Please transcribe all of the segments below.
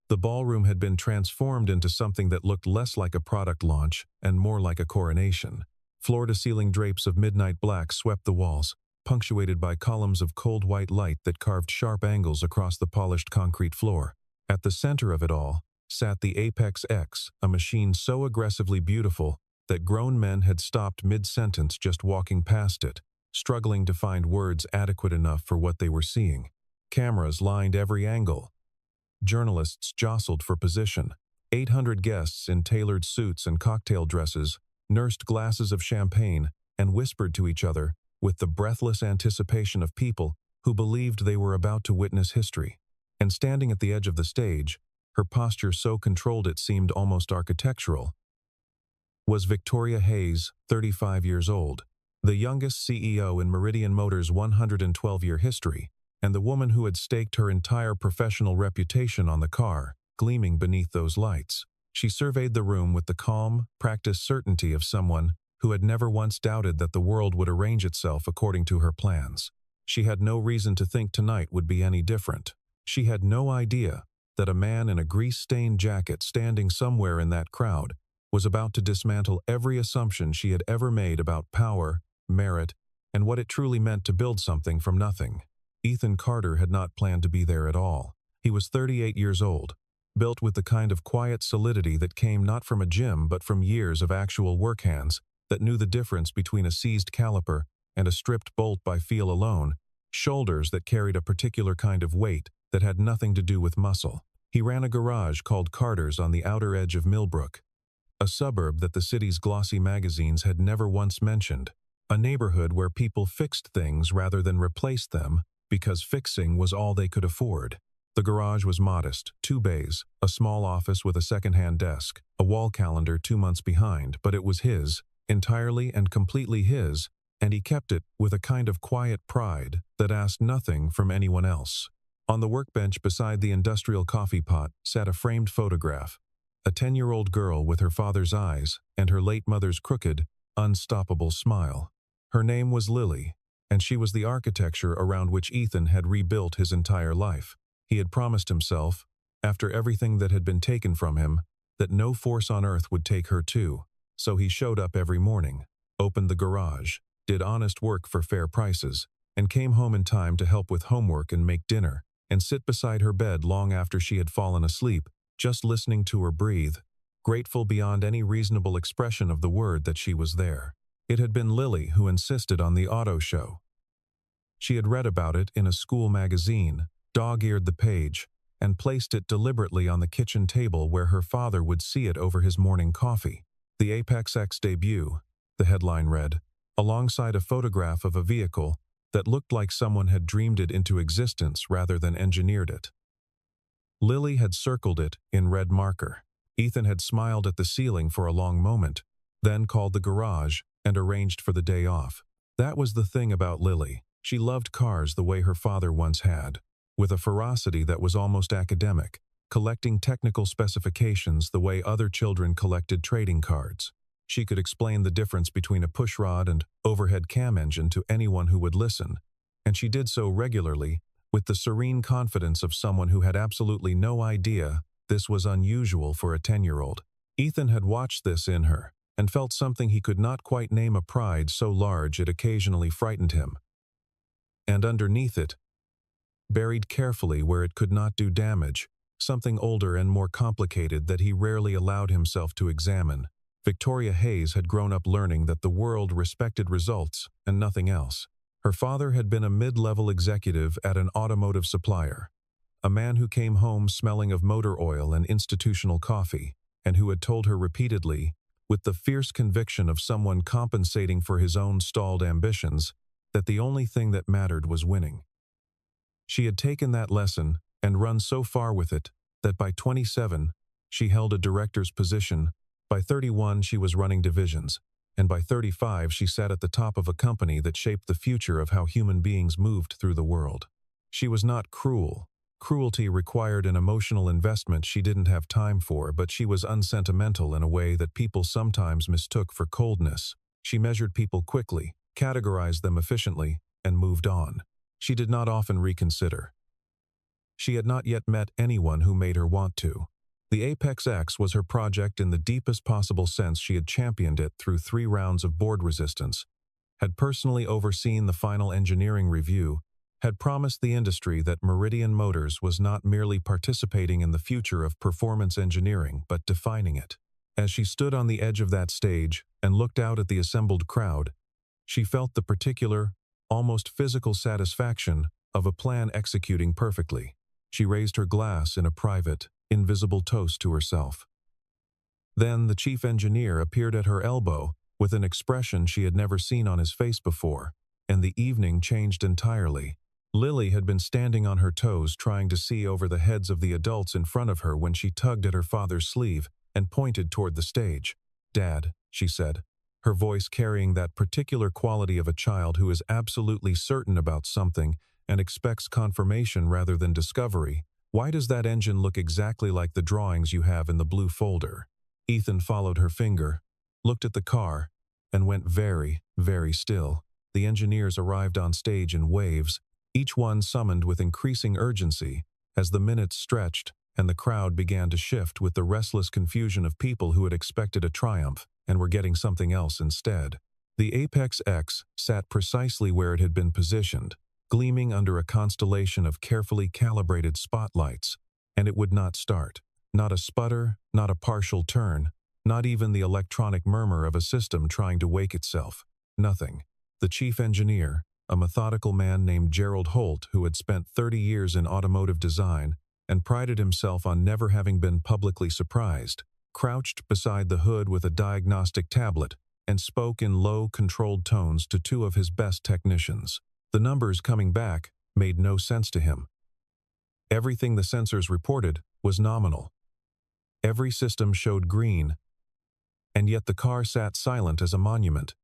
The ballroom had been transformed into something that looked less like a product launch and more like a coronation. Floor-to-ceiling drapes of midnight black swept the walls, punctuated by columns of cold white light that carved sharp angles across the polished concrete floor. At the center of it all sat the Apex X, a machine so aggressively beautiful that grown men had stopped mid-sentence just walking past it, struggling to find words adequate enough for what they were seeing. Cameras lined every angle. Journalists jostled for position. 800 guests in tailored suits and cocktail dresses nursed glasses of champagne and whispered to each other with the breathless anticipation of people who believed they were about to witness history. And standing at the edge of the stage, her posture so controlled it seemed almost architectural, was Victoria Hayes, 35 years old, the youngest CEO in Meridian Motors' 112-year history, and the woman who had staked her entire professional reputation on the car, gleaming beneath those lights. She surveyed the room with the calm, practiced certainty of someone who had never once doubted that the world would arrange itself according to her plans. She had no reason to think tonight would be any different. She had no idea that a man in a grease-stained jacket standing somewhere in that crowd was about to dismantle every assumption she had ever made about power, merit, and what it truly meant to build something from nothing. Ethan Carter had not planned to be there at all. He was 38 years old, built with the kind of quiet solidity that came not from a gym but from years of actual work hands that knew the difference between a seized caliper and a stripped bolt by feel alone, shoulders that carried a particular kind of weight that had nothing to do with muscle. He ran a garage called Carter's on the outer edge of Millbrook, a suburb that the city's glossy magazines had never once mentioned, a neighborhood where people fixed things rather than replaced them because fixing was all they could afford. The garage was modest, 2 bays, a small office with a second-hand desk, a wall calendar 2 months behind, but it was his, entirely and completely his, and he kept it with a kind of quiet pride that asked nothing from anyone else. On the workbench beside the industrial coffee pot sat a framed photograph, a 10-year-old girl with her father's eyes and her late mother's crooked, unstoppable smile. Her name was Lily, and she was the architecture around which Ethan had rebuilt his entire life. He had promised himself, after everything that had been taken from him, that no force on earth would take her too. So he showed up every morning, opened the garage, did honest work for fair prices, and came home in time to help with homework and make dinner, and sit beside her bed long after she had fallen asleep, just listening to her breathe, grateful beyond any reasonable expression of the word that she was there. It had been Lily who insisted on the auto show. She had read about it in a school magazine, dog-eared the page, and placed it deliberately on the kitchen table where her father would see it over his morning coffee. The Apex X debut, the headline read, alongside a photograph of a vehicle that looked like someone had dreamed it into existence rather than engineered it. Lily had circled it in red marker. Ethan had smiled at the ceiling for a long moment, then called the garage and arranged for the day off. That was the thing about Lily. She loved cars the way her father once had, with a ferocity that was almost academic, collecting technical specifications the way other children collected trading cards. She could explain the difference between a pushrod and overhead cam engine to anyone who would listen, and she did so regularly, with the serene confidence of someone who had absolutely no idea this was unusual for a 10-year-old. Ethan had watched this in her, and felt something he could not quite name, a pride so large it occasionally frightened him. And underneath it, buried carefully where it could not do damage, something older and more complicated that he rarely allowed himself to examine. Victoria Hayes had grown up learning that the world respected results and nothing else. Her father had been a mid-level executive at an automotive supplier, a man who came home smelling of motor oil and institutional coffee, and who had told her repeatedly, with the fierce conviction of someone compensating for his own stalled ambitions, that the only thing that mattered was winning. She had taken that lesson and run so far with it that by 27, she held a director's position, by 31 she was running divisions, and by 35 she sat at the top of a company that shaped the future of how human beings moved through the world. She was not cruel. Cruelty required an emotional investment she didn't have time for, but she was unsentimental in a way that people sometimes mistook for coldness. She measured people quickly, categorized them efficiently, and moved on. She did not often reconsider. She had not yet met anyone who made her want to. The Apex X was her project in the deepest possible sense. She had championed it through 3 rounds of board resistance, had personally overseen the final engineering review, had promised the industry that Meridian Motors was not merely participating in the future of performance engineering but defining it. As she stood on the edge of that stage and looked out at the assembled crowd, she felt the particular, almost physical satisfaction of a plan executing perfectly. She raised her glass in a private, invisible toast to herself. Then the chief engineer appeared at her elbow with an expression she had never seen on his face before, and the evening changed entirely. Lily had been standing on her toes trying to see over the heads of the adults in front of her when she tugged at her father's sleeve and pointed toward the stage. "Dad," she said, her voice carrying that particular quality of a child who is absolutely certain about something and expects confirmation rather than discovery. "Why does that engine look exactly like the drawings you have in the blue folder?" Ethan followed her finger, looked at the car, and went very, very still. The engineers arrived on stage in waves, each one summoned with increasing urgency as the minutes stretched and the crowd began to shift with the restless confusion of people who had expected a triumph and were getting something else instead. The Apex X sat precisely where it had been positioned, gleaming under a constellation of carefully calibrated spotlights, and it would not start. Not a sputter, not a partial turn, not even the electronic murmur of a system trying to wake itself. Nothing. The chief engineer, a methodical man named Gerald Holt who had spent 30 years in automotive design and prided himself on never having been publicly surprised, crouched beside the hood with a diagnostic tablet and spoke in low, controlled tones to 2 of his best technicians. The numbers coming back made no sense to him. Everything the sensors reported was nominal. Every system showed green, and yet the car sat silent as a monument,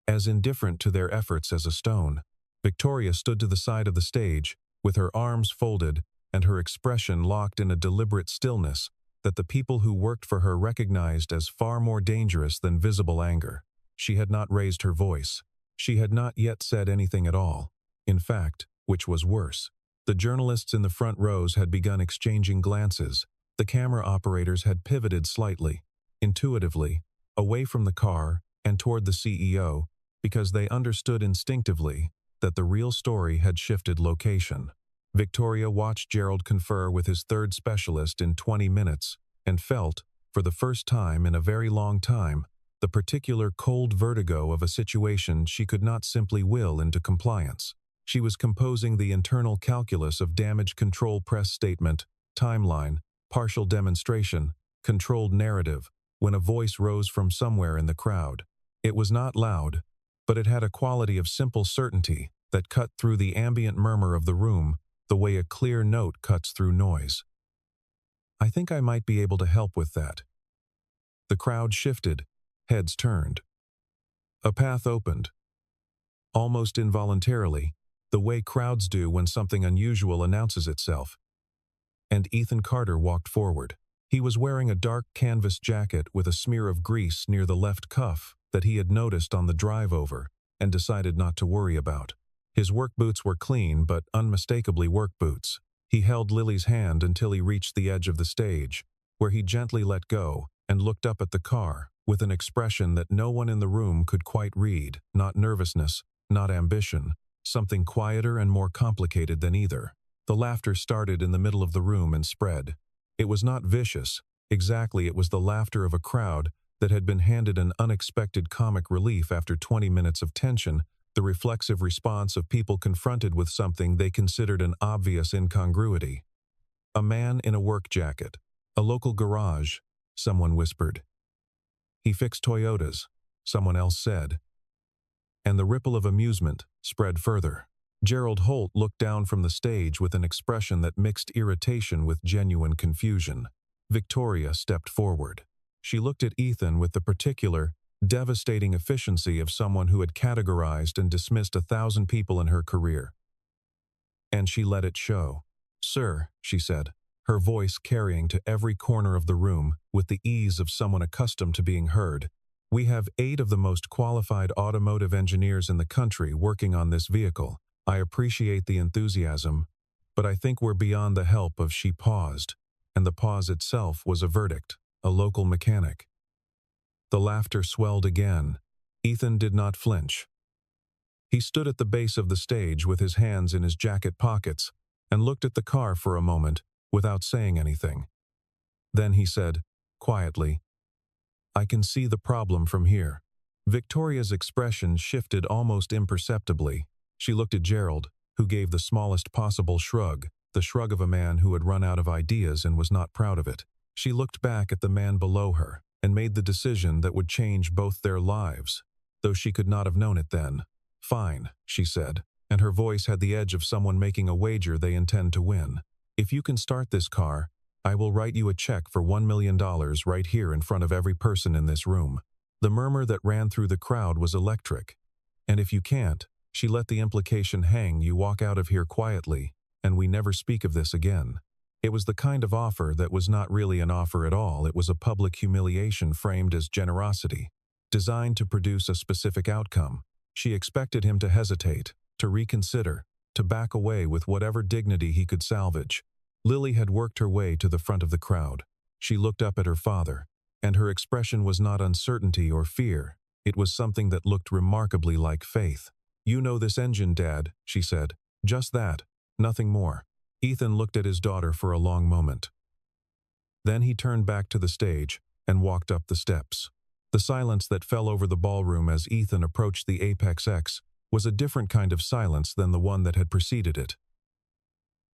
as indifferent to their efforts as a stone. Victoria stood to the side of the stage, with her arms folded and her expression locked in a deliberate stillness that the people who worked for her recognized as far more dangerous than visible anger. She had not raised her voice. She had not yet said anything at all. In fact, which was worse, the journalists in the front rows had begun exchanging glances. The camera operators had pivoted slightly, intuitively, away from the car and toward the CEO, because they understood instinctively that the real story had shifted location. Victoria watched Gerald confer with his 3rd specialist in 20 minutes and felt, for the first time in a very long time, the particular cold vertigo of a situation she could not simply will into compliance. She was composing the internal calculus of damage control press statement, timeline, partial demonstration, controlled narrative, when a voice rose from somewhere in the crowd. It was not loud, but it had a quality of simple certainty that cut through the ambient murmur of the room the way a clear note cuts through noise. "I think I might be able to help with that." The crowd shifted, heads turned. A path opened. Almost involuntarily, the way crowds do when something unusual announces itself. And Ethan Carter walked forward. He was wearing a dark canvas jacket with a smear of grease near the left cuff that he had noticed on the drive over and decided not to worry about. His work boots were clean but unmistakably work boots. He held Lily's hand until he reached the edge of the stage, where he gently let go and looked up at the car with an expression that no one in the room could quite read, not nervousness, not ambition, something quieter and more complicated than either. The laughter started in the middle of the room and spread. It was not vicious. Exactly, it was the laughter of a crowd that had been handed an unexpected comic relief after 20 minutes of tension, the reflexive response of people confronted with something they considered an obvious incongruity. "A man in a work jacket. A local garage," someone whispered. "He fixed Toyotas," someone else said. And the ripple of amusement spread further. Gerald Holt looked down from the stage with an expression that mixed irritation with genuine confusion. Victoria stepped forward. She looked at Ethan with the particular, devastating efficiency of someone who had categorized and dismissed 1,000 people in her career. And she let it show. "Sir," she said, her voice carrying to every corner of the room with the ease of someone accustomed to being heard, "we have 8 of the most qualified automotive engineers in the country working on this vehicle. I appreciate the enthusiasm, But I think we're beyond the help of." She paused, and the pause itself was a verdict, a local mechanic. The laughter swelled again. Ethan did not flinch. He stood at the base of the stage with his hands in his jacket pockets and looked at the car for a moment without saying anything. Then he said, quietly, "I can see the problem from here." Victoria's expression shifted almost imperceptibly. She looked at Gerald, who gave the smallest possible shrug, the shrug of a man who had run out of ideas and was not proud of it. She looked back at the man below her and made the decision that would change both their lives, though she could not have known it then. "Fine," she said, and her voice had the edge of someone making a wager they intend to win. "If you can start this car, I will write you a check for $1 million right here in front of every person in this room." The murmur that ran through the crowd was electric. "And if you can't," she let the implication hang, "you walk out of here quietly, and we never speak of this again." It was the kind of offer that was not really an offer at all. It was a public humiliation framed as generosity, designed to produce a specific outcome. She expected him to hesitate, to reconsider, to back away with whatever dignity he could salvage. Lily had worked her way to the front of the crowd. She looked up at her father, and her expression was not uncertainty or fear. It was something that looked remarkably like faith. "You know this engine, Dad," she said. "Just that, nothing more." Ethan looked at his daughter for a long moment. Then he turned back to the stage and walked up the steps. The silence that fell over the ballroom as Ethan approached the Apex X was a different kind of silence than the one that had preceded it.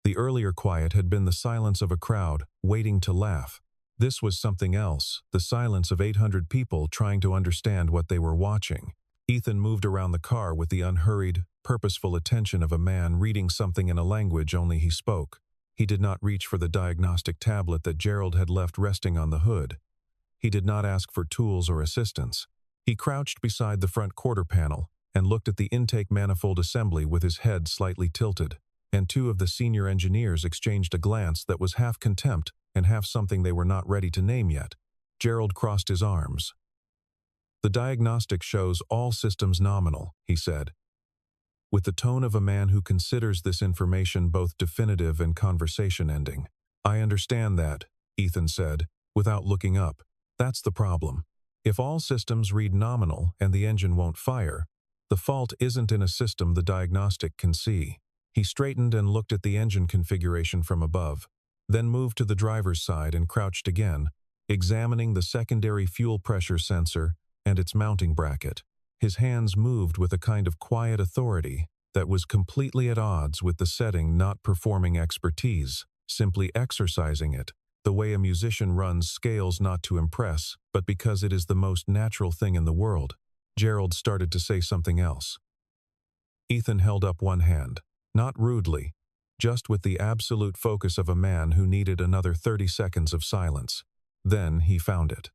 The earlier quiet had been the silence of a crowd waiting to laugh. This was something else, the silence of 800 people trying to understand what they were watching. Ethan moved around the car with the unhurried, purposeful attention of a man reading something in a language only he spoke. He did not reach for the diagnostic tablet that Gerald had left resting on the hood. He did not ask for tools or assistance. He crouched beside the front quarter panel and looked at the intake manifold assembly with his head slightly tilted, and two of the senior engineers exchanged a glance that was half contempt and half something they were not ready to name yet. Gerald crossed his arms. "The diagnostic shows all systems nominal," he said, with the tone of a man who considers this information both definitive and conversation-ending. "I understand that," Ethan said, without looking up. "That's the problem. If all systems read nominal and the engine won't fire, the fault isn't in a system the diagnostic can see." He straightened and looked at the engine configuration from above, then moved to the driver's side and crouched again, examining the secondary fuel pressure sensor and its mounting bracket. His hands moved with a kind of quiet authority that was completely at odds with the setting, not performing expertise, simply exercising it, the way a musician runs scales not to impress, but because it is the most natural thing in the world. Gerald started to say something else. Ethan held up one hand, not rudely, just with the absolute focus of a man who needed another 30 seconds of silence. Then he found it.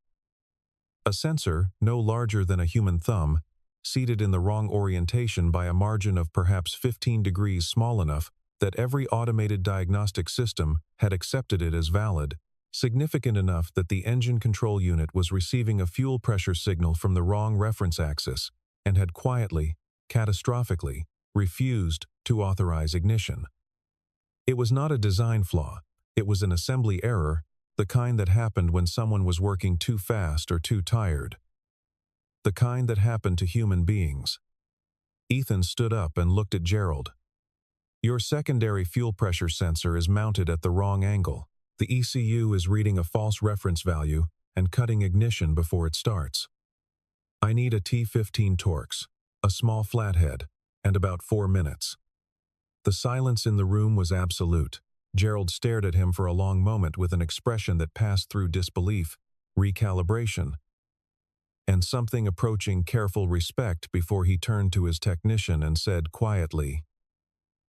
A sensor, no larger than a human thumb, seated in the wrong orientation by a margin of perhaps 15 degrees, small enough that every automated diagnostic system had accepted it as valid, significant enough that the engine control unit was receiving a fuel pressure signal from the wrong reference axis and had quietly, catastrophically, refused to authorize ignition. It was not a design flaw, it was an assembly error, the kind that happened when someone was working too fast or too tired. The kind that happened to human beings. Ethan stood up and looked at Gerald. "Your secondary fuel pressure sensor is mounted at the wrong angle. The ECU is reading a false reference value and cutting ignition before it starts. I need a T15 Torx, a small flathead, and about 4 minutes." The silence in the room was absolute. Gerald stared at him for a long moment with an expression that passed through disbelief, recalibration, and something approaching careful respect before he turned to his technician and said quietly,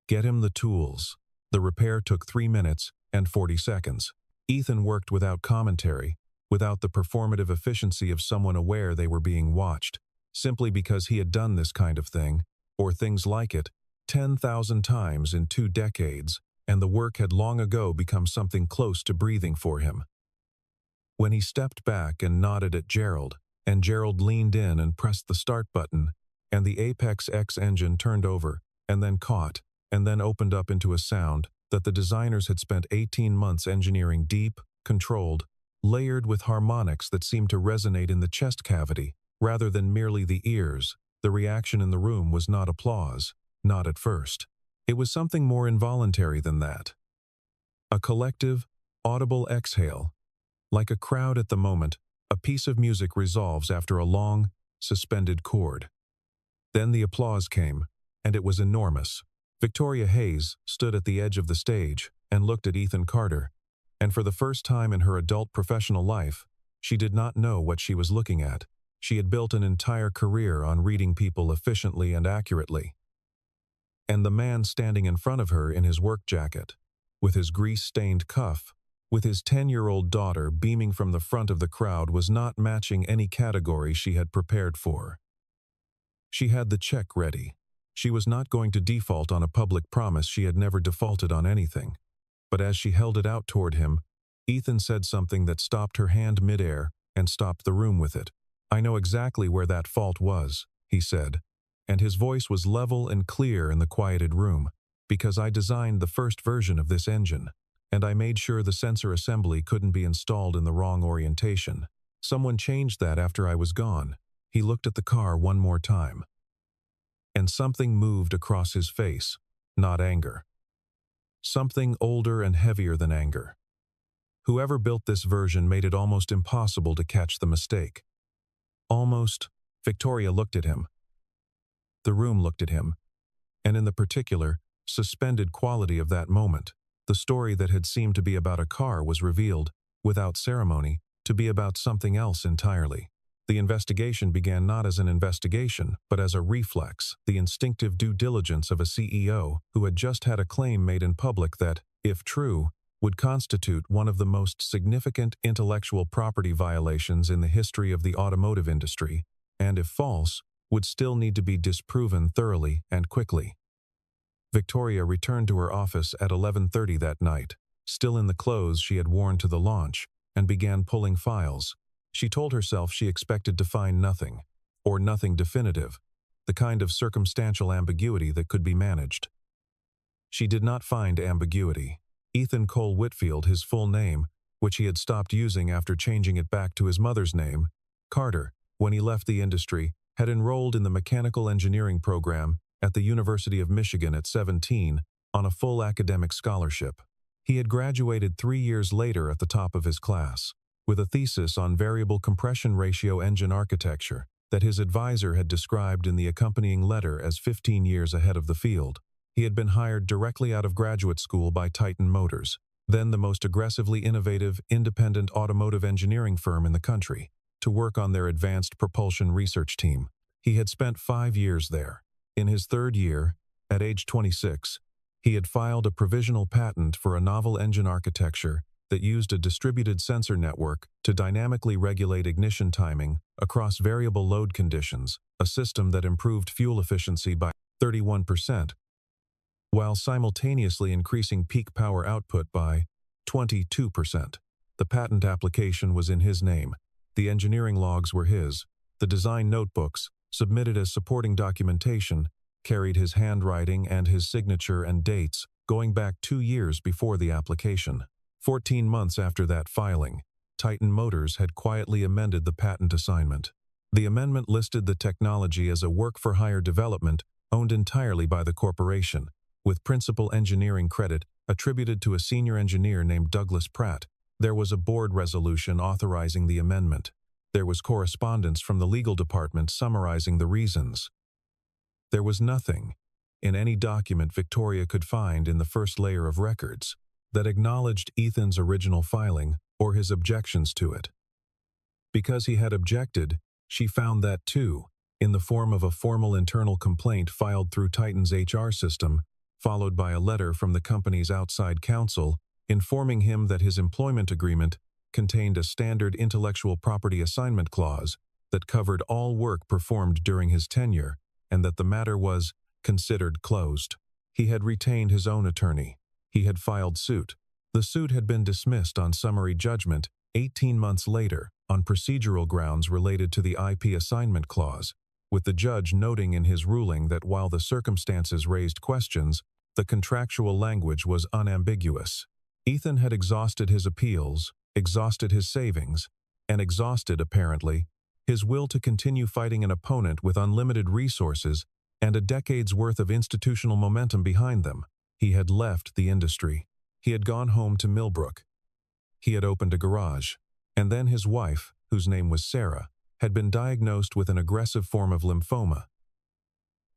"Get him the tools." The repair took 3 minutes and 40 seconds. Ethan worked without commentary, without the performative efficiency of someone aware they were being watched, simply because he had done this kind of thing, or things like it, 10,000 times in 2 decades, and the work had long ago become something close to breathing for him. When he stepped back and nodded at Gerald, and Gerald leaned in and pressed the start button, and the Apex X engine turned over, and then caught, and then opened up into a sound, that the designers had spent 18 months engineering deep, controlled, layered with harmonics that seemed to resonate in the chest cavity, rather than merely the ears. The reaction in the room was not applause, not at first. It was something more involuntary than that. A collective, audible exhale. Like a crowd at the moment, a piece of music resolves after a long, suspended chord. Then the applause came, and it was enormous. Victoria Hayes stood at the edge of the stage and looked at Ethan Carter, and for the first time in her adult professional life, she did not know what she was looking at. She had built an entire career on reading people efficiently and accurately. And the man standing in front of her in his work jacket, with his grease-stained cuff, with his 10-year-old daughter beaming from the front of the crowd, was not matching any category she had prepared for. She had the check ready. She was not going to default on a public promise. She had never defaulted on anything. But as she held it out toward him, Ethan said something that stopped her hand midair and stopped the room with it. "I know exactly where that fault was," he said, and his voice was level and clear in the quieted room, "because I designed the first version of this engine, and I made sure the sensor assembly couldn't be installed in the wrong orientation. Someone changed that after I was gone." He looked at the car one more time, and something moved across his face, not anger. Something older and heavier than anger. Whoever built this version made it almost impossible to catch the mistake. Almost. Victoria looked at him. The room looked at him, and in the particular, suspended quality of that moment, the story that had seemed to be about a car was revealed, without ceremony, to be about something else entirely. The investigation began not as an investigation, but as a reflex, the instinctive due diligence of a CEO who had just had a claim made in public that, if true, would constitute one of the most significant intellectual property violations in the history of the automotive industry, and if false, would still need to be disproven thoroughly and quickly. Victoria returned to her office at 11:30 that night, still in the clothes she had worn to the launch, and began pulling files. She told herself she expected to find nothing, or nothing definitive, the kind of circumstantial ambiguity that could be managed. She did not find ambiguity. Ethan Cole Whitfield, his full name, which he had stopped using after changing it back to his mother's name, Carter, when he left the industry, had enrolled in the mechanical engineering program at the University of Michigan at 17 on a full academic scholarship. He had graduated 3 years later at the top of his class, with a thesis on variable compression ratio engine architecture that his advisor had described in the accompanying letter as 15 years ahead of the field. He had been hired directly out of graduate school by Titan Motors, then the most aggressively innovative, independent automotive engineering firm in the country, to work on their advanced propulsion research team. He had spent 5 years there. In his third year, at age 26, he had filed a provisional patent for a novel engine architecture that used a distributed sensor network to dynamically regulate ignition timing across variable load conditions, a system that improved fuel efficiency by 31%, while simultaneously increasing peak power output by 22%. The patent application was in his name. The engineering logs were his. The design notebooks, submitted as supporting documentation, carried his handwriting and his signature and dates, going back 2 years before the application. 14 months after that filing, Titan Motors had quietly amended the patent assignment. The amendment listed the technology as a work-for-hire development owned entirely by the corporation, with principal engineering credit attributed to a senior engineer named Douglas Pratt. There was a board resolution authorizing the amendment. There was correspondence from the legal department summarizing the reasons. There was nothing, in any document Victoria could find in the first layer of records, that acknowledged Ethan's original filing or his objections to it. Because he had objected, she found that too, in the form of a formal internal complaint filed through Titan's HR system, followed by a letter from the company's outside counsel informing him that his employment agreement contained a standard intellectual property assignment clause that covered all work performed during his tenure and that the matter was considered closed. He had retained his own attorney. He had filed suit. The suit had been dismissed on summary judgment 18 months later on procedural grounds related to the IP assignment clause, with the judge noting in his ruling that while the circumstances raised questions, The contractual language was unambiguous. Ethan had exhausted his appeals, exhausted his savings, and exhausted, apparently, his will to continue fighting an opponent with unlimited resources and a decade's worth of institutional momentum behind them. He had left the industry. He had gone home to Millbrook. He had opened a garage. And then his wife, whose name was Sarah, had been diagnosed with an aggressive form of lymphoma.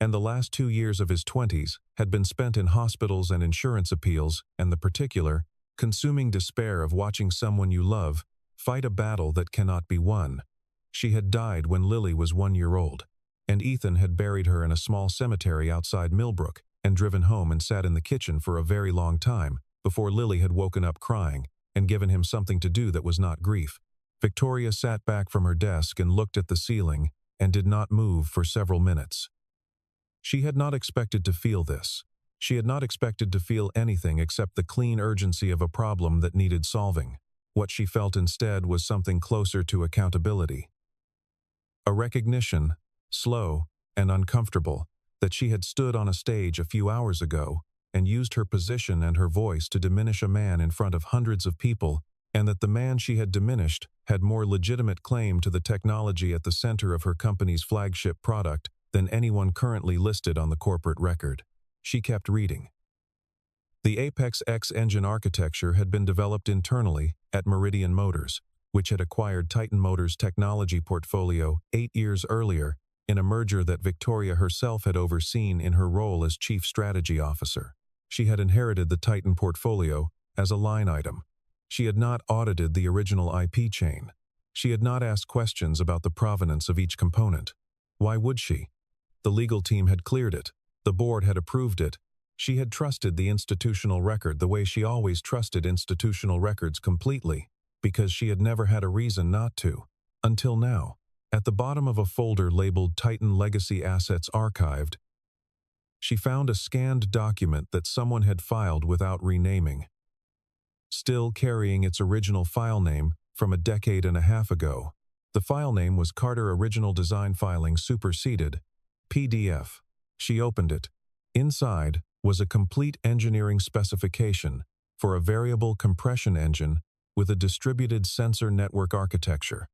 And the last 2 years of his 20s had been spent in hospitals and insurance appeals, and the particular, consuming despair of watching someone you love fight a battle that cannot be won. She had died when Lily was 1 year old, and Ethan had buried her in a small cemetery outside Millbrook and driven home and sat in the kitchen for a very long time before Lily had woken up crying and given him something to do that was not grief. Victoria sat back from her desk and looked at the ceiling and did not move for several minutes. She had not expected to feel this. She had not expected to feel anything except the clean urgency of a problem that needed solving. What she felt instead was something closer to accountability. A recognition, slow and uncomfortable, that she had stood on a stage a few hours ago and used her position and her voice to diminish a man in front of hundreds of people, and that the man she had diminished had more legitimate claim to the technology at the center of her company's flagship product than anyone currently listed on the corporate record. She kept reading. The Apex X engine architecture had been developed internally at Meridian Motors, which had acquired Titan Motors' technology portfolio 8 years earlier in a merger that Victoria herself had overseen in her role as Chief Strategy Officer. She had inherited the Titan portfolio as a line item. She had not audited the original IP chain. She had not asked questions about the provenance of each component. Why would she? The legal team had cleared it. The board had approved it. She had trusted the institutional record the way she always trusted institutional records completely, because she had never had a reason not to. Until now. At the bottom of a folder labeled Titan Legacy Assets Archived, she found a scanned document that someone had filed without renaming, still carrying its original file name from a decade and a half ago. The file name was Carter Original Design Filing Superseded, PDF. She opened it. Inside was a complete engineering specification for a variable compression engine with a distributed sensor network architecture.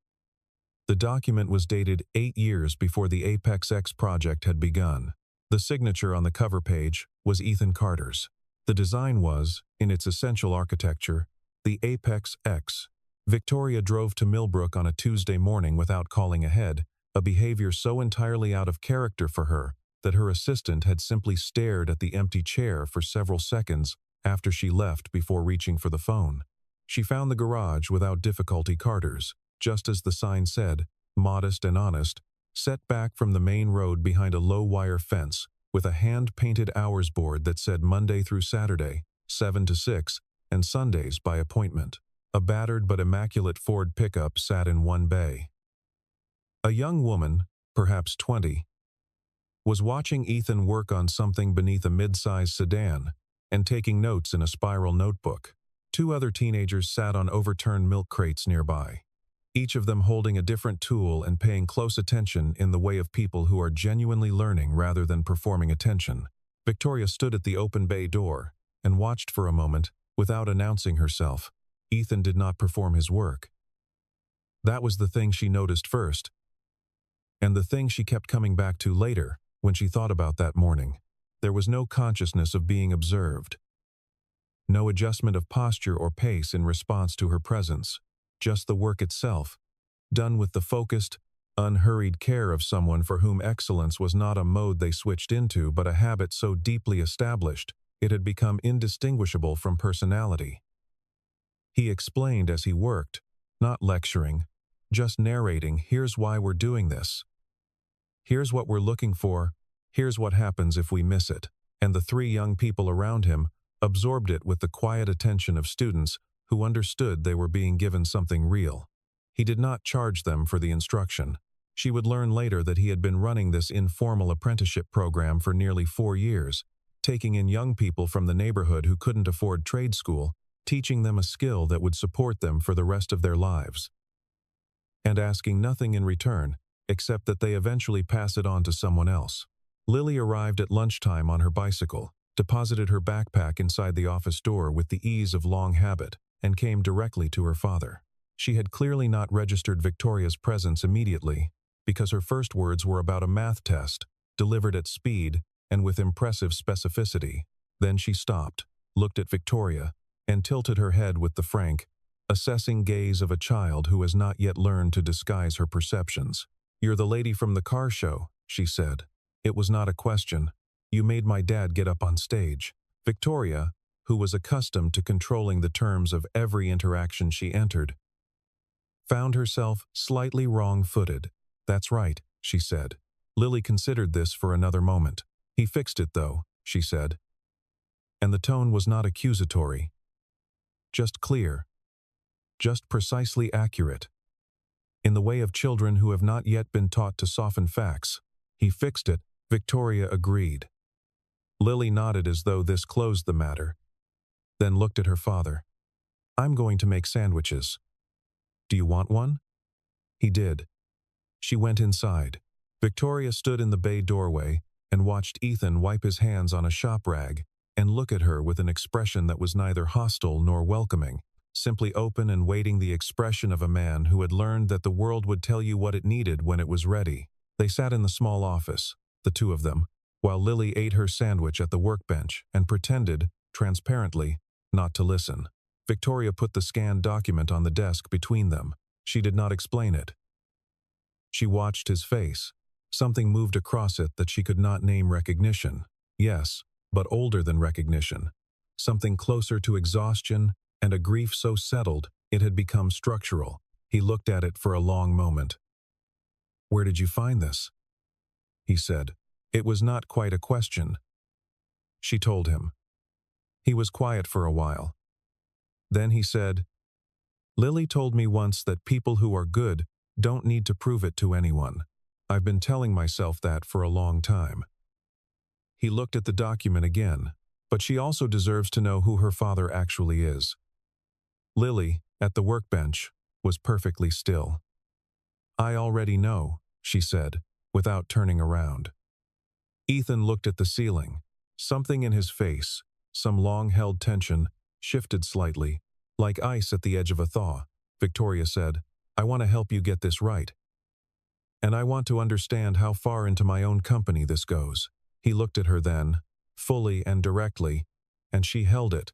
The document was dated 8 years before the Apex X project had begun. The signature on the cover page was Ethan Carter's. The design was, in its essential architecture, the Apex X. Victoria drove to Millbrook on a Tuesday morning without calling ahead, a behavior so entirely out of character for her that her assistant had simply stared at the empty chair for several seconds after she left before reaching for the phone. She found the garage without difficulty. Carter's, just as the sign said, modest and honest, set back from the main road behind a low wire fence with a hand-painted hours board that said Monday through Saturday, 7 to 6, and Sundays by appointment. A battered but immaculate Ford pickup sat in one bay. A young woman, perhaps 20, was watching Ethan work on something beneath a mid-sized sedan and taking notes in a spiral notebook. 2 other teenagers sat on overturned milk crates nearby, each of them holding a different tool and paying close attention in the way of people who are genuinely learning rather than performing attention. Victoria stood at the open bay door and watched for a moment without announcing herself. Ethan did not perform his work. That was the thing she noticed first, and the thing she kept coming back to later when she thought about that morning. There was no consciousness of being observed. No adjustment of posture or pace in response to her presence. Just the work itself, done with the focused, unhurried care of someone for whom excellence was not a mode they switched into but a habit so deeply established it had become indistinguishable from personality. He explained as he worked, not lecturing, just narrating, here's why we're doing this. Here's what we're looking for, here's what happens if we miss it. And the 3 young people around him absorbed it with the quiet attention of students who understood they were being given something real. He did not charge them for the instruction. She would learn later that he had been running this informal apprenticeship program for nearly 4 years, taking in young people from the neighborhood who couldn't afford trade school, teaching them a skill that would support them for the rest of their lives, and asking nothing in return except that they eventually pass it on to someone else. Lily arrived at lunchtime on her bicycle, deposited her backpack inside the office door with the ease of long habit, and came directly to her father. She had clearly not registered Victoria's presence immediately, because her first words were about a math test, delivered at speed and with impressive specificity. Then she stopped, looked at Victoria, and tilted her head with the frank, assessing gaze of a child who has not yet learned to disguise her perceptions. "You're the lady from the car show," she said. It was not a question. "You made my dad get up on stage." Victoria, who was accustomed to controlling the terms of every interaction she entered, found herself slightly wrong-footed. "That's right," she said. Lily considered this for another moment. "He fixed it, though," she said. And the tone was not accusatory. Just clear. Just precisely accurate. In the way of children who have not yet been taught to soften facts. "He fixed it," Victoria agreed. Lily nodded as though this closed the matter, then looked at her father. "I'm going to make sandwiches. Do you want one?" He did. She went inside. Victoria stood in the bay doorway and watched Ethan wipe his hands on a shop rag and look at her with an expression that was neither hostile nor welcoming, simply open and waiting, the expression of a man who had learned that the world would tell you what it needed when it was ready. They sat in the small office, the two of them, while Lily ate her sandwich at the workbench and pretended, transparently, not to listen. Victoria put the scanned document on the desk between them. She did not explain it. She watched his face. Something moved across it that she could not name recognition. Yes, but older than recognition. Something closer to exhaustion and a grief so settled it had become structural. He looked at it for a long moment. "Where did you find this?" he said. It was not quite a question. She told him. He was quiet for a while. Then he said, "Lily told me once that people who are good don't need to prove it to anyone. I've been telling myself that for a long time." He looked at the document again, but she also deserves to know who her father actually is. Lily, at the workbench, was perfectly still. "I already know," she said, without turning around. Ethan looked at the ceiling. Something in his face, some long-held tension, shifted slightly, like ice at the edge of a thaw. Victoria said, "I want to help you get this right. And I want to understand how far into my own company this goes." He looked at her then, fully and directly, and she held it,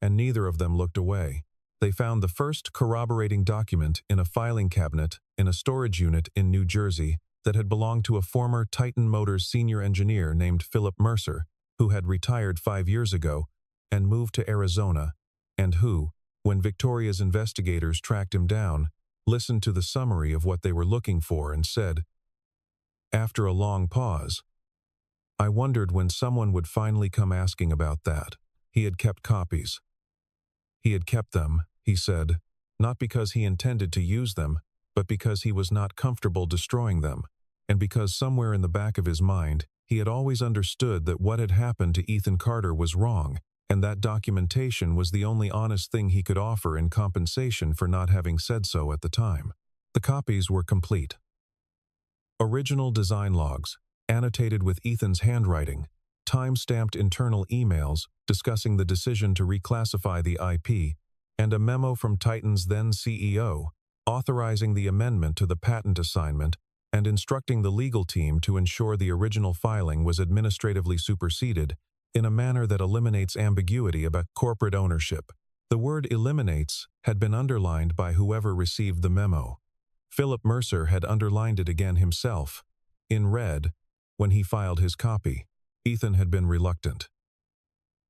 and neither of them looked away. They found the first corroborating document in a filing cabinet in a storage unit in New Jersey that had belonged to a former Titan Motors senior engineer named Philip Mercer, who had retired 5 years ago and moved to Arizona, and who, when Victoria's investigators tracked him down, listened to the summary of what they were looking for and said, after a long pause, "I wondered when someone would finally come asking about that." He had kept copies. He had kept them, he said, not because he intended to use them, but because he was not comfortable destroying them, and because somewhere in the back of his mind, he had always understood that what had happened to Ethan Carter was wrong, and that documentation was the only honest thing he could offer in compensation for not having said so at the time. The copies were complete. Original design logs, annotated with Ethan's handwriting, time-stamped internal emails discussing the decision to reclassify the IP, and a memo from Titan's then CEO authorizing the amendment to the patent assignment and instructing the legal team to ensure the original filing was administratively superseded in a manner that eliminates ambiguity about corporate ownership. The word "eliminates" had been underlined by whoever received the memo. Philip Mercer had underlined it again himself, in red, when he filed his copy. Ethan had been reluctant.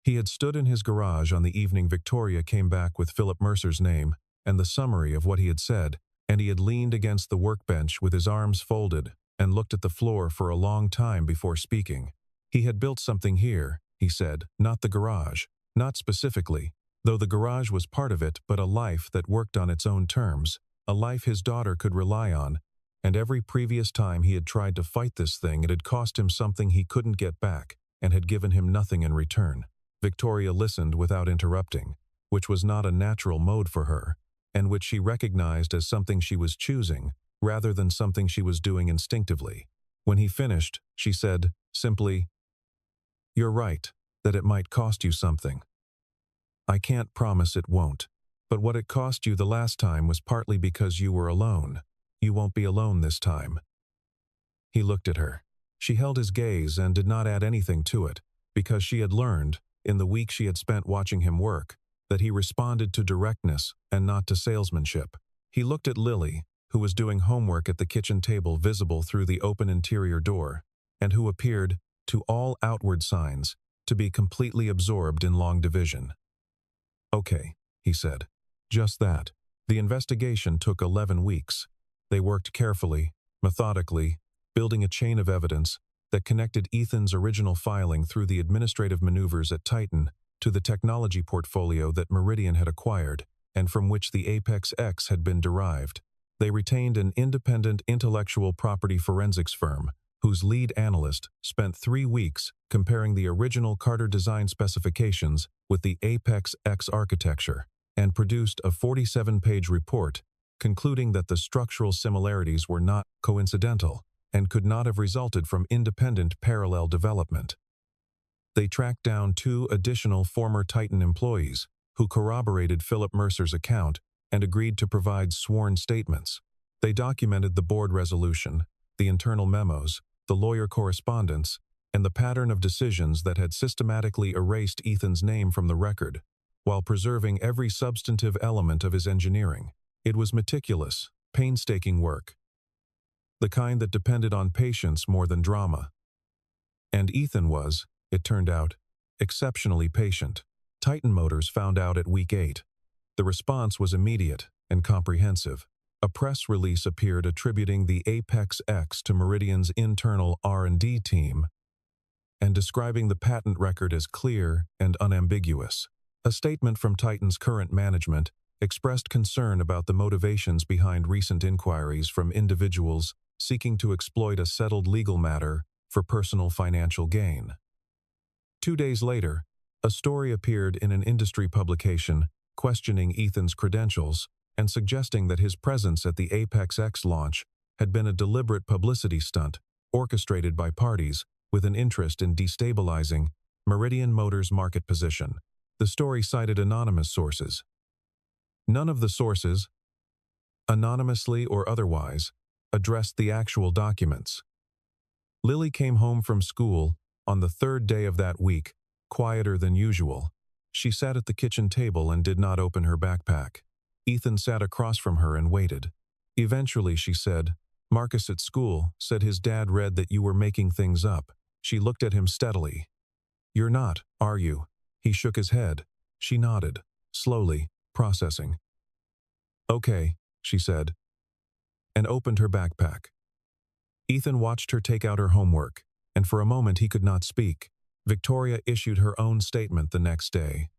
He had stood in his garage on the evening Victoria came back with Philip Mercer's name and the summary of what he had said, and he had leaned against the workbench with his arms folded and looked at the floor for a long time before speaking. He had built something here, he said, not the garage, not specifically, though the garage was part of it, but a life that worked on its own terms, a life his daughter could rely on, and every previous time he had tried to fight this thing it had cost him something he couldn't get back and had given him nothing in return. Victoria listened without interrupting, which was not a natural mode for her, and which she recognized as something she was choosing, rather than something she was doing instinctively. When he finished, she said, simply, "You're right. that it might cost you something. I can't promise it won't, but what it cost you the last time was partly because you were alone. You won't be alone this time." He looked at her. She held his gaze and did not add anything to it, because she had learned, in the week she had spent watching him work, that he responded to directness and not to salesmanship. He looked at Lily, who was doing homework at the kitchen table visible through the open interior door, and who appeared, to all outward signs, to be completely absorbed in long division. "Okay," he said. "Just that. The investigation took 11 weeks. They worked carefully, methodically, building a chain of evidence that connected Ethan's original filing through the administrative maneuvers at Titan to the technology portfolio that Meridian had acquired and from which the Apex X had been derived. They retained an independent intellectual property forensics firm whose lead analyst spent 3 weeks comparing the original Carter design specifications with the Apex X architecture and produced a 47-page report concluding that the structural similarities were not coincidental and could not have resulted from independent parallel development. They tracked down 2 additional former Titan employees who corroborated Philip Mercer's account and agreed to provide sworn statements. They documented the board resolution, the internal memos, the lawyer correspondence, and the pattern of decisions that had systematically erased Ethan's name from the record, while preserving every substantive element of his engineering. It was meticulous, painstaking work, the kind that depended on patience more than drama. And Ethan was, it turned out, exceptionally patient. Titan Motors found out at week 8. The response was immediate and comprehensive. A press release appeared attributing the Apex X to Meridian's internal R&D team and describing the patent record as clear and unambiguous. A statement from Titan's current management expressed concern about the motivations behind recent inquiries from individuals seeking to exploit a settled legal matter for personal financial gain. 2 days later, a story appeared in an industry publication questioning Ethan's credentials and suggesting that his presence at the Apex X launch had been a deliberate publicity stunt orchestrated by parties with an interest in destabilizing Meridian Motors' market position. The story cited anonymous sources. None of the sources, anonymously or otherwise, addressed the actual documents. Lily came home from school on the 3rd day of that week, quieter than usual. She sat at the kitchen table and did not open her backpack. Ethan sat across from her and waited. Eventually she said, "Marcus at school said his dad read that you were making things up." She looked at him steadily. "You're not, are you?" He shook his head. She nodded, slowly, processing. "Okay," she said, and opened her backpack. Ethan watched her take out her homework, and for a moment he could not speak. Victoria issued her own statement the next day.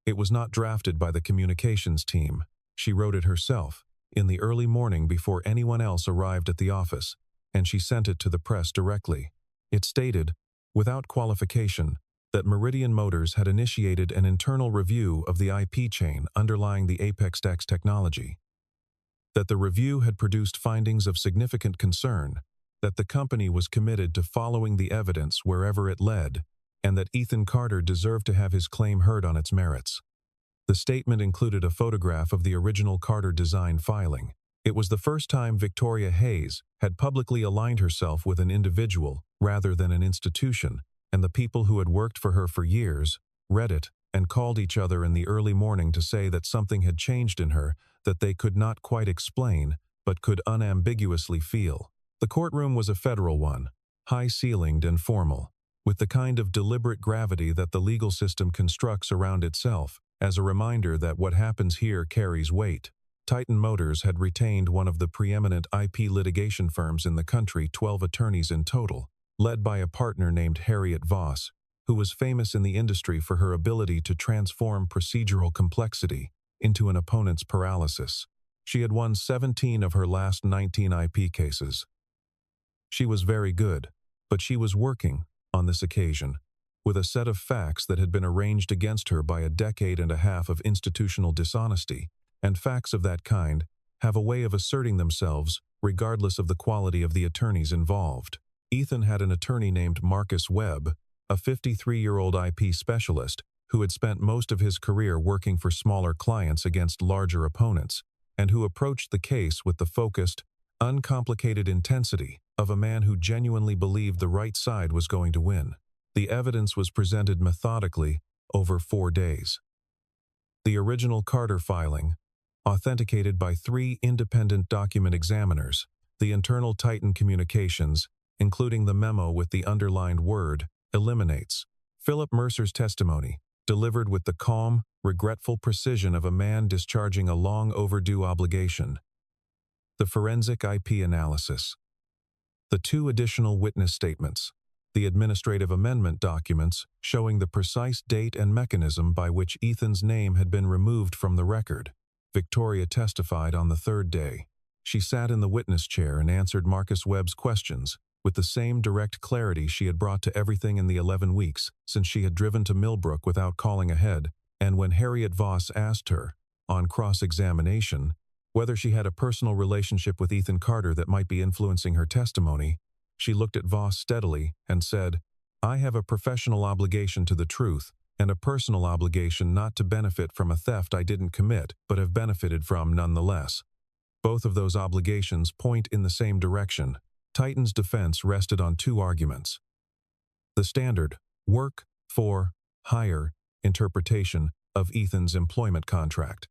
It was not drafted by the communications team. She wrote it herself, in the early morning before anyone else arrived at the office, and she sent it to the press directly. It stated, without qualification, that Meridian Motors had initiated an internal review of the IP chain underlying the Apex X technology, that the review had produced findings of significant concern, that the company was committed to following the evidence wherever it led, and that Ethan Carter deserved to have his claim heard on its merits. The statement included a photograph of the original Carter design filing. It was the first time Victoria Hayes had publicly aligned herself with an individual rather than an institution, and the people who had worked for her for years read it and called each other in the early morning to say that something had changed in her that they could not quite explain but could unambiguously feel. The courtroom was a federal one, high-ceilinged and formal, with the kind of deliberate gravity that the legal system constructs around itself, as a reminder that what happens here carries weight. Titan Motors had retained one of the preeminent IP litigation firms in the country, 12 attorneys in total, led by a partner named Harriet Voss, who was famous in the industry for her ability to transform procedural complexity into an opponent's paralysis. She had won 17 of her last 19 IP cases. She was very good, but she was working, on this occasion, with a set of facts that had been arranged against her by a decade and a half of institutional dishonesty, and facts of that kind have a way of asserting themselves regardless of the quality of the attorneys involved. Ethan had an attorney named Marcus Webb, a 53-year-old IP specialist who had spent most of his career working for smaller clients against larger opponents, and who approached the case with the focused, uncomplicated intensity of a man who genuinely believed the right side was going to win. The evidence was presented methodically over 4 days. The original Carter filing, authenticated by 3 independent document examiners, the internal Titan communications, including the memo with the underlined word, eliminates Philip Mercer's testimony, delivered with the calm, regretful precision of a man discharging a long-overdue obligation. The forensic IP analysis. The 2 additional witness statements. The administrative amendment documents showing the precise date and mechanism by which Ethan's name had been removed from the record. Victoria testified on the 3rd day. She sat in the witness chair and answered Marcus Webb's questions with the same direct clarity she had brought to everything in the 11 weeks since she had driven to Millbrook without calling ahead, and when Harriet Voss asked her, on cross-examination, whether she had a personal relationship with Ethan Carter that might be influencing her testimony, she looked at Voss steadily and said, "I have a professional obligation to the truth and a personal obligation not to benefit from a theft I didn't commit but have benefited from nonetheless. Both of those obligations point in the same direction." Titan's defense rested on 2 arguments. The standard, work for hire interpretation of Ethan's employment contract,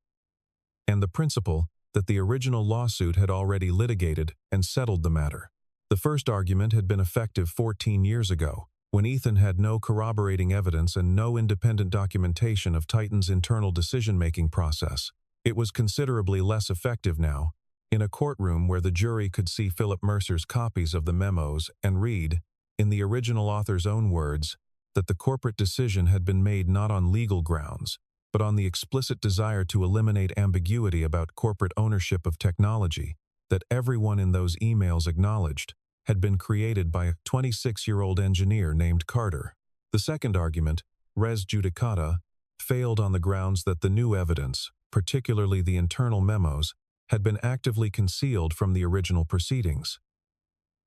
and the principle that the original lawsuit had already litigated and settled the matter. The first argument had been effective 14 years ago, when Ethan had no corroborating evidence and no independent documentation of Titan's internal decision-making process. It was considerably less effective now, in a courtroom where the jury could see Philip Mercer's copies of the memos and read, in the original author's own words, that the corporate decision had been made not on legal grounds, but on the explicit desire to eliminate ambiguity about corporate ownership of technology that everyone in those emails acknowledged had been created by a 26-year-old engineer named Carter. The second argument, res judicata, failed on the grounds that the new evidence, particularly the internal memos, had been actively concealed from the original proceedings.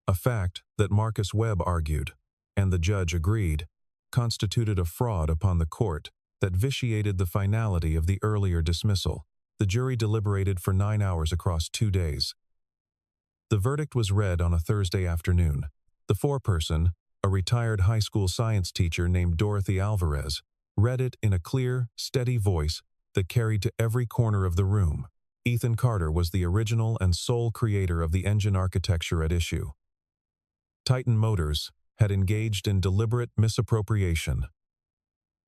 A fact that Marcus Webb argued, and the judge agreed, constituted a fraud upon the court that vitiated the finality of the earlier dismissal. The jury deliberated for 9 hours across 2 days. The verdict was read on a Thursday afternoon. The foreperson, a retired high school science teacher named Dorothy Alvarez, read it in a clear, steady voice that carried to every corner of the room. Ethan Carter was the original and sole creator of the engine architecture at issue. Titan Motors had engaged in deliberate misappropriation.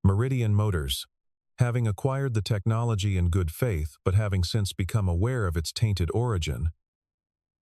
Meridian Motors, having acquired the technology in good faith but having since become aware of its tainted origin,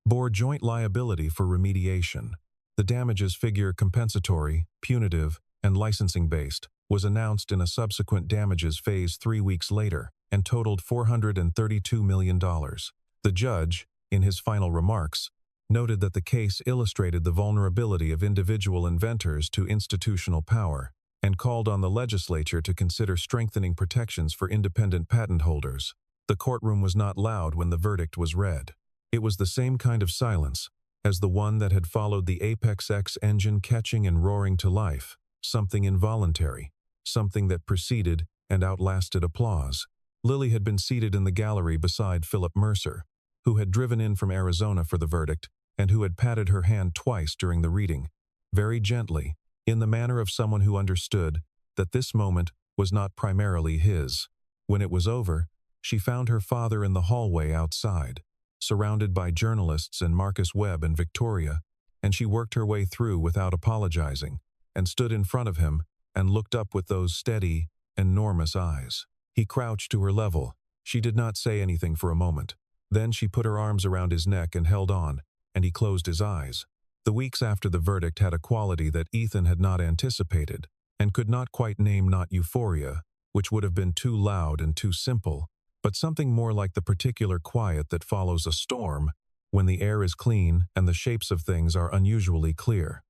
bore joint liability for remediation. The damages figure compensatory, punitive, and licensing-based was announced in a subsequent damages phase 3 weeks later and totaled $432 million. The judge, in his final remarks, noted that the case illustrated the vulnerability of individual inventors to institutional power and called on the legislature to consider strengthening protections for independent patent holders. The courtroom was not loud when the verdict was read. It was the same kind of silence as the one that had followed the Apex X engine catching and roaring to life, something involuntary, something that preceded and outlasted applause. Lily had been seated in the gallery beside Philip Mercer, who had driven in from Arizona for the verdict and who had patted her hand twice during the reading, very gently, in the manner of someone who understood that this moment was not primarily his. When it was over, she found her father in the hallway outside, surrounded by journalists and Marcus Webb and Victoria, and she worked her way through without apologizing, and stood in front of him and looked up with those steady, enormous eyes. He crouched to her level. She did not say anything for a moment. Then she put her arms around his neck and held on, and he closed his eyes. The weeks after the verdict had a quality that Ethan had not anticipated, and could not quite name, not euphoria, which would have been too loud and too simple, but something more like the particular quiet that follows a storm, when the air is clean and the shapes of things are unusually clear.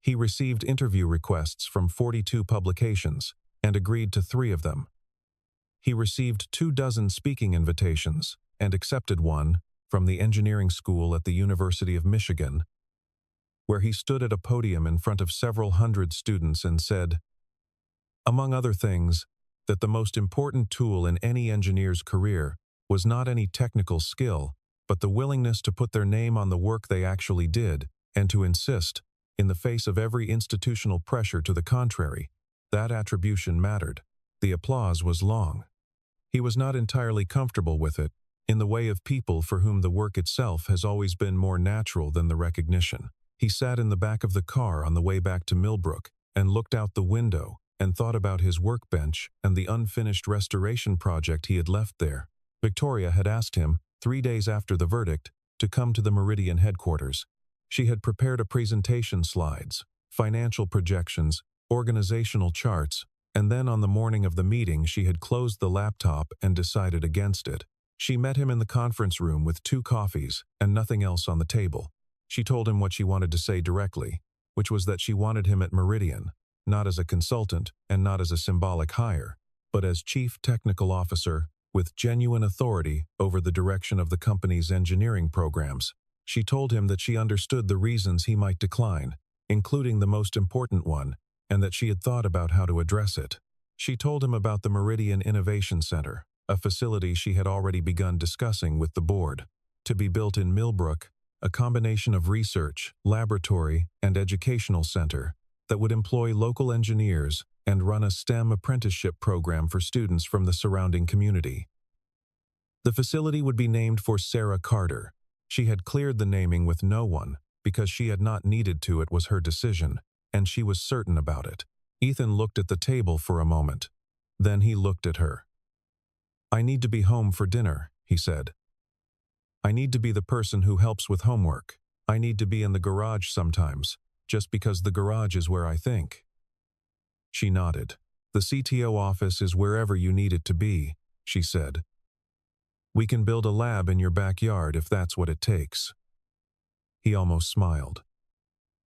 He received interview requests from 42 publications, and agreed to 3 of them. He received 24 speaking invitations, and accepted one from the engineering school at the University of Michigan, where he stood at a podium in front of several hundred students and said, among other things, that the most important tool in any engineer's career was not any technical skill, but the willingness to put their name on the work they actually did and to insist, in the face of every institutional pressure to the contrary, that attribution mattered. The applause was long. He was not entirely comfortable with it, in the way of people for whom the work itself has always been more natural than the recognition. He sat in the back of the car on the way back to Millbrook and looked out the window and thought about his workbench and the unfinished restoration project he had left there. Victoria had asked him, 3 days after the verdict, to come to the Meridian headquarters. She had prepared a presentation slides, financial projections, organizational charts, and then on the morning of the meeting she had closed the laptop and decided against it. She met him in the conference room with 2 coffees and nothing else on the table. She told him what she wanted to say directly, which was that she wanted him at Meridian, not as a consultant and not as a symbolic hire, but as chief technical officer with genuine authority over the direction of the company's engineering programs. She told him that she understood the reasons he might decline, including the most important one, and that she had thought about how to address it. She told him about the Meridian Innovation Center, a facility she had already begun discussing with the board, to be built in Millbrook, a combination of research, laboratory, and educational center that would employ local engineers and run a STEM apprenticeship program for students from the surrounding community. The facility would be named for Sarah Carter. She had cleared the naming with no one because she had not needed to. It was her decision, and she was certain about it. Ethan looked at the table for a moment. Then he looked at her. I need to be home for dinner, he said. I need to be the person who helps with homework. I need to be in the garage sometimes, just because the garage is where I think. She nodded. The CTO office is wherever you need it to be, she said. We can build a lab in your backyard if that's what it takes. He almost smiled.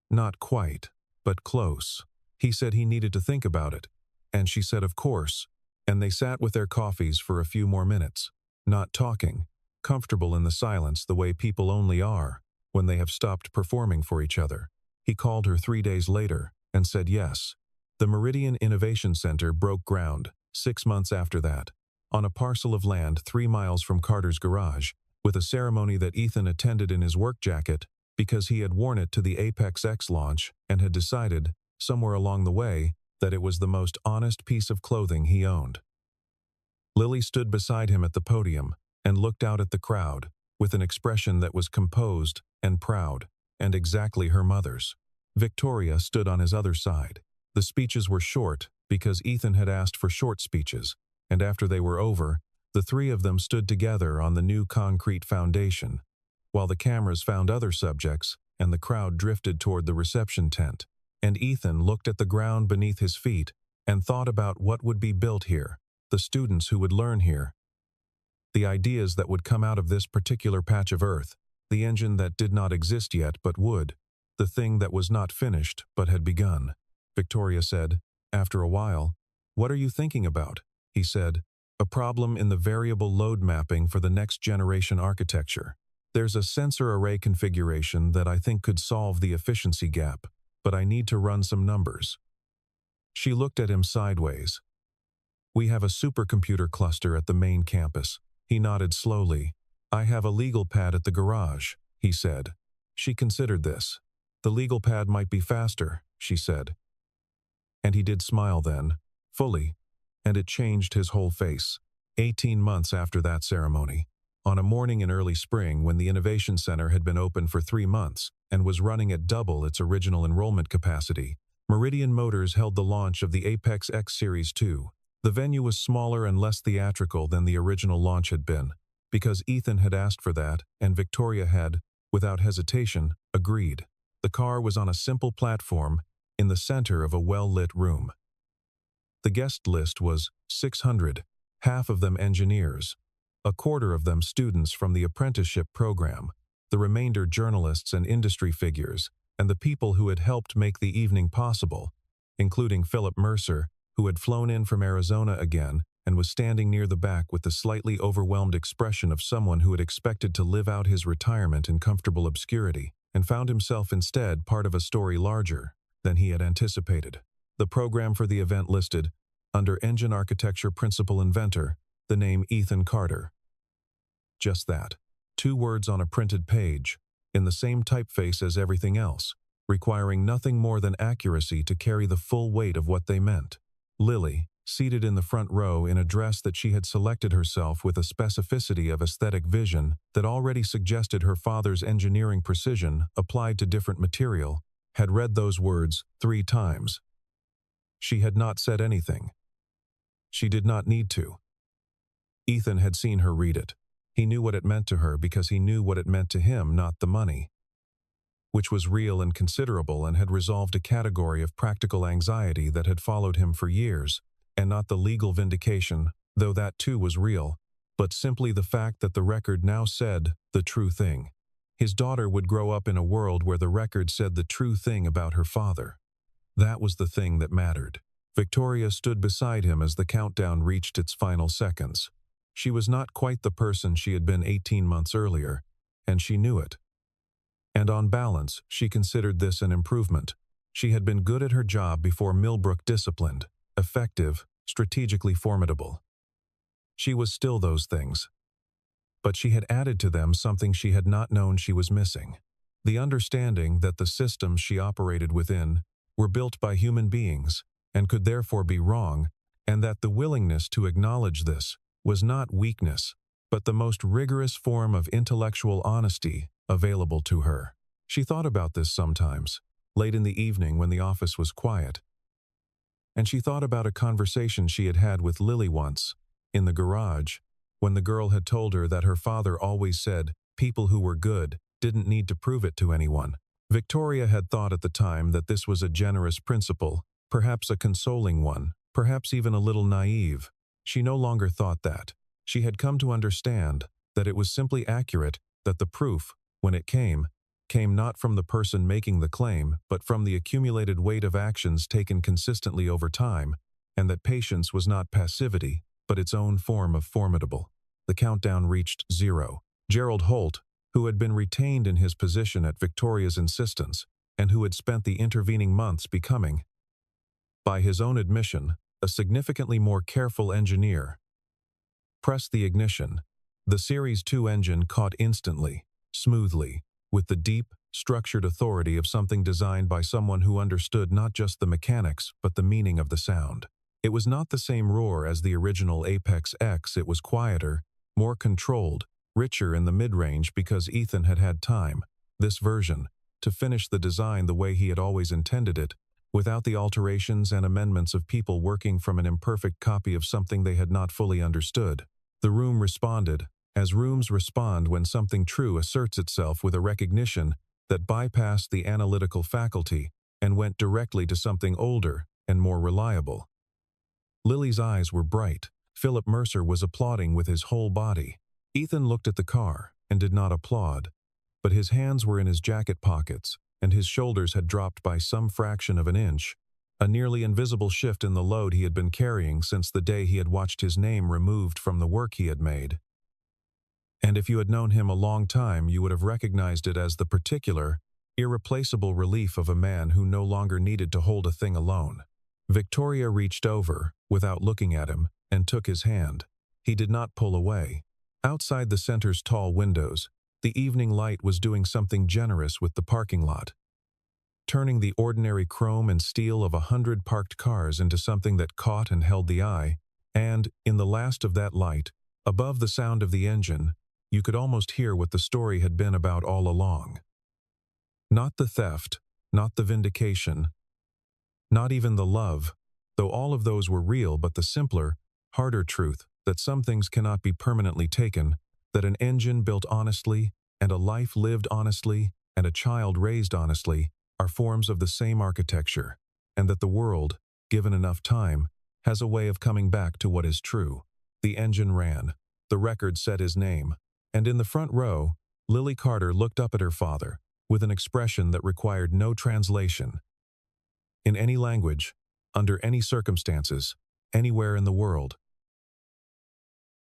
Not quite, but close. He said he needed to think about it, and she said of course, and they sat with their coffees for a few more minutes, not talking, comfortable in the silence the way people only are when they have stopped performing for each other. He called her 3 days later and said yes. The Meridian Innovation Center broke ground 6 months after that, on a parcel of land 3 miles from Carter's garage, with a ceremony that Ethan attended in his work jacket because he had worn it to the Apex X launch and had decided, somewhere along the way, that it was the most honest piece of clothing he owned. Lily stood beside him at the podium and looked out at the crowd with an expression that was composed and proud, and exactly her mother's. Victoria stood on his other side. The speeches were short because Ethan had asked for short speeches, and after they were over, the 3 of them stood together on the new concrete foundation, while the cameras found other subjects and the crowd drifted toward the reception tent, and Ethan looked at the ground beneath his feet and thought about what would be built here, the students who would learn here, the ideas that would come out of this particular patch of earth, the engine that did not exist yet but would, the thing that was not finished but had begun. Victoria said, after a while, "What are you thinking about?" He said, "A problem in the variable load mapping for the next generation architecture. There's a sensor array configuration that I think could solve the efficiency gap, but I need to run some numbers." She looked at him sideways. "We have a supercomputer cluster at the main campus." He nodded slowly. "I have a legal pad at the garage," he said. She considered this. "The legal pad might be faster," she said. And he did smile then, fully, and it changed his whole face. 18 months after that ceremony, on a morning in early spring when the Innovation Center had been open for 3 months and was running at double its original enrollment capacity, Meridian Motors held the launch of the Apex X Series 2. The venue was smaller and less theatrical than the original launch had been, because Ethan had asked for that and Victoria had, without hesitation, agreed. The car was on a simple platform in the center of a well-lit room. The guest list was 600, half of them engineers, a quarter of them students from the apprenticeship program, the remainder journalists and industry figures, and the people who had helped make the evening possible, including Philip Mercer, who had flown in from Arizona again and was standing near the back with the slightly overwhelmed expression of someone who had expected to live out his retirement in comfortable obscurity. and found himself instead part of a story larger than he had anticipated. The program for the event listed, under Engine Architecture Principal Inventor, the name Ethan Carter. Just that. 2 words on a printed page, in the same typeface as everything else, requiring nothing more than accuracy to carry the full weight of what they meant. Lily, seated in the front row in a dress that she had selected herself with a specificity of aesthetic vision that already suggested her father's engineering precision applied to different material, had read those words 3 times. She had not said anything. She did not need to. Ethan had seen her read it. He knew what it meant to her because he knew what it meant to him, not the money, which was real and considerable and had resolved a category of practical anxiety that had followed him for years, and not the legal vindication, though that too was real, but simply the fact that the record now said the true thing. His daughter would grow up in a world where the record said the true thing about her father. That was the thing that mattered. Victoria stood beside him as the countdown reached its final seconds. She was not quite the person she had been 18 months earlier, and she knew it. And on balance, she considered this an improvement. She had been good at her job before Millbrook, disciplined, effective, strategically formidable. She was still those things. But she had added to them something she had not known she was missing. The understanding that the systems she operated within were built by human beings and could therefore be wrong, and that the willingness to acknowledge this was not weakness, but the most rigorous form of intellectual honesty available to her. She thought about this sometimes, late in the evening when the office was quiet. And she thought about a conversation she had had with Lily once, in the garage, when the girl had told her that her father always said people who were good didn't need to prove it to anyone. Victoria had thought at the time that this was a generous principle, perhaps a consoling one, perhaps even a little naive. She no longer thought that. She had come to understand that it was simply accurate that the proof, when it came not from the person making the claim, but from the accumulated weight of actions taken consistently over time, and that patience was not passivity, but its own form of formidable. The countdown reached 0. Gerald Holt, who had been retained in his position at Victoria's insistence, and who had spent the intervening months becoming, by his own admission, a significantly more careful engineer, pressed the ignition. The Series 2 engine caught instantly, smoothly, with the deep, structured authority of something designed by someone who understood not just the mechanics but the meaning of the sound. It was not the same roar as the original Apex X. It was quieter, more controlled, richer in the mid-range because Ethan had had time, this version, to finish the design the way he had always intended it, without the alterations and amendments of people working from an imperfect copy of something they had not fully understood. The room responded, as rooms respond when something true asserts itself with a recognition that bypassed the analytical faculty and went directly to something older and more reliable. Lily's eyes were bright. Philip Mercer was applauding with his whole body. Ethan looked at the car and did not applaud, but his hands were in his jacket pockets, and his shoulders had dropped by some fraction of an inch, a nearly invisible shift in the load he had been carrying since the day he had watched his name removed from the work he had made. And if you had known him a long time, you would have recognized it as the particular, irreplaceable relief of a man who no longer needed to hold a thing alone. Victoria reached over, without looking at him, and took his hand. He did not pull away. Outside the center's tall windows, the evening light was doing something generous with the parking lot, turning the ordinary chrome and steel of 100 parked cars into something that caught and held the eye, and, in the last of that light, above the sound of the engine, you could almost hear what the story had been about all along. Not the theft, not the vindication, not even the love, though all of those were real, but the simpler, harder truth that some things cannot be permanently taken, that an engine built honestly, and a life lived honestly, and a child raised honestly, are forms of the same architecture, and that the world, given enough time, has a way of coming back to what is true. The engine ran. The record said his name. And in the front row, Lily Carter looked up at her father, with an expression that required no translation. In any language, under any circumstances, anywhere in the world,